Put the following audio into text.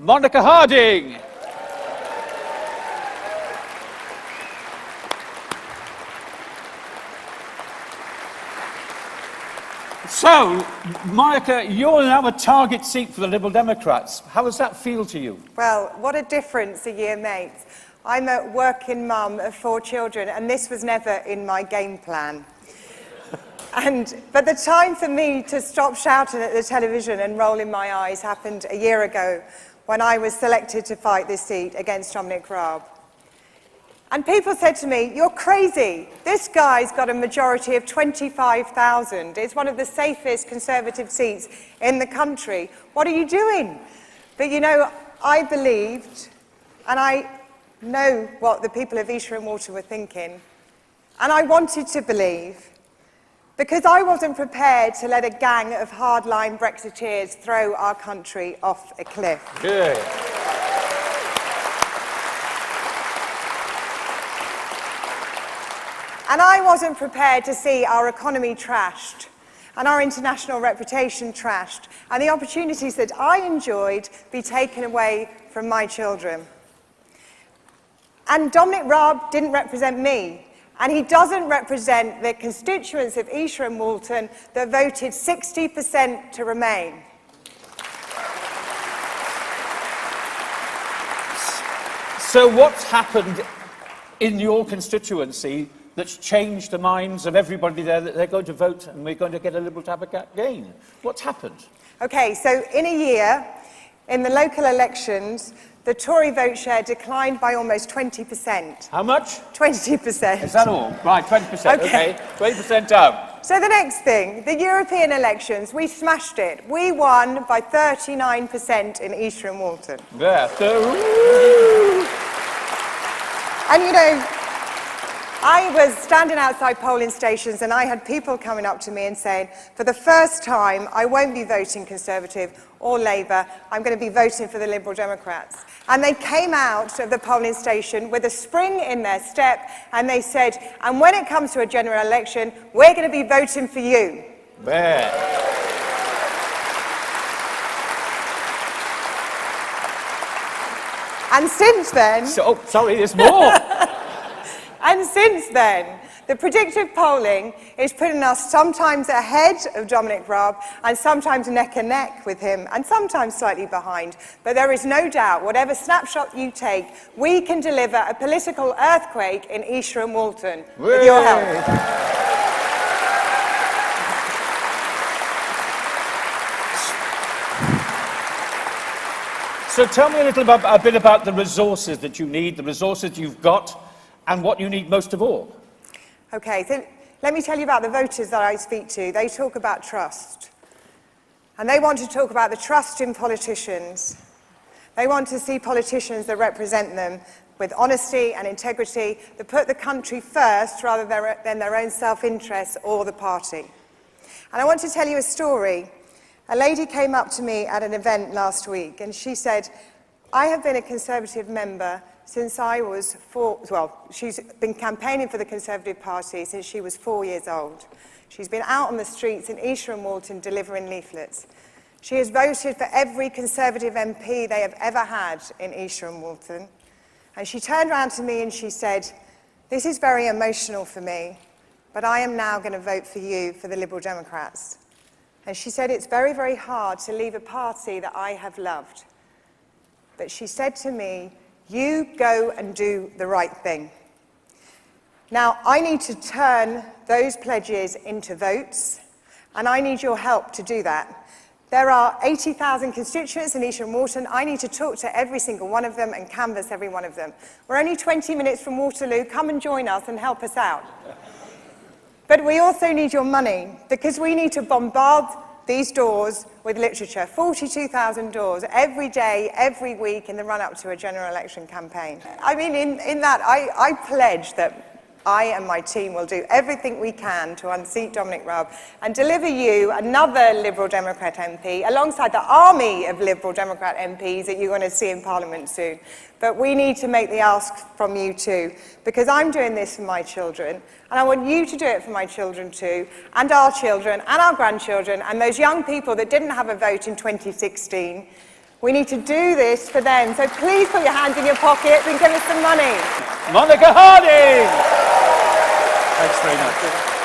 Monica Harding. So, Monica, you're now a target seat for the Liberal Democrats. How does that feel to you? Well, what a difference a year makes. I'm a working mum of 4 children, and this was never in my game plan. But the time for me to stop shouting at the television and rolling my eyes happened a year ago when I was selected to fight this seat against Dominic Raab. And people said to me, "You're crazy. This guy's got a majority of 25,000. It's one of the safest Conservative seats in the country. What are you doing?" But you know, I believed, and I know what the people of Esher and Walton were thinking, and I wanted to believe, because I wasn't prepared to let a gang of hardline Brexiteers throw our country off a cliff. Good. And I wasn't prepared to see our economy trashed and our international reputation trashed and the opportunities that I enjoyed be taken away from my children. And Dominic Raab didn't represent me, and he doesn't represent the constituents of Esher and Walton that voted 60% to remain. So what's happened in your constituency that's changed the minds of everybody there that they're going to vote and we're going to get a Liberal Democrat gain? What's happened? Okay, so in a year, in the local elections, the Tory vote share declined by almost 20%. How much? 20%. Is that all? Right, 20%. Okay. 20% down. So the next thing, the European elections, we smashed it. We won by 39% in Esher and Walton. Yeah. And you know, I was standing outside polling stations and I had people coming up to me and saying, for the first time, I won't be voting Conservative or Labour, I'm going to be voting for the Liberal Democrats. And they came out of the polling station with a spring in their step and they said, and when it comes to a general election, we're going to be voting for you. Yeah. And since then... So, sorry, there's more. And since then, the predictive polling is putting us sometimes ahead of Dominic Raab and sometimes neck and neck with him and sometimes slightly behind. But there is no doubt, whatever snapshot you take, we can deliver a political earthquake in Esher and Walton with your help. So tell me a bit about the resources that you need, the resources you've got, and what you need most of all. Okay, so let me tell you about the voters that I speak to. They talk about trust. And they want to talk about the trust in politicians. They want to see politicians that represent them with honesty and integrity, that put the country first rather than their own self-interest or the party. And I want to tell you a story. A lady came up to me at an event last week and she said, I have been a Conservative member since I was 4, well, she's been campaigning for the Conservative Party since she was 4 years old. She's been out on the streets in Esher and Walton delivering leaflets. She has voted for every Conservative MP they have ever had in Esher and Walton. And she turned around to me and she said, this is very emotional for me, but I am now going to vote for you, for the Liberal Democrats. And she said, it's very, very hard to leave a party that I have loved. But she said to me, you go and do the right thing. Now, I need to turn those pledges into votes, and I need your help to do that. There are 80,000 constituents in Esher and Walton. I need to talk to every single one of them and canvass every one of them. We're only 20 minutes from Waterloo. Come and join us and help us out. But we also need your money, because we need to bombard these doors with literature, 42,000 doors, every day, every week in the run-up to a general election campaign. I mean, in that, I pledge that I and my team will do everything we can to unseat Dominic Raab and deliver you another Liberal Democrat MP, alongside the army of Liberal Democrat MPs that you're going to see in Parliament soon. But we need to make the ask from you too, because I'm doing this for my children, and I want you to do it for my children too, and our children, and our grandchildren, and those young people that didn't have a vote in 2016. We need to do this for them. So please put your hands in your pockets and give us some money. Monica Harding! Thanks very much.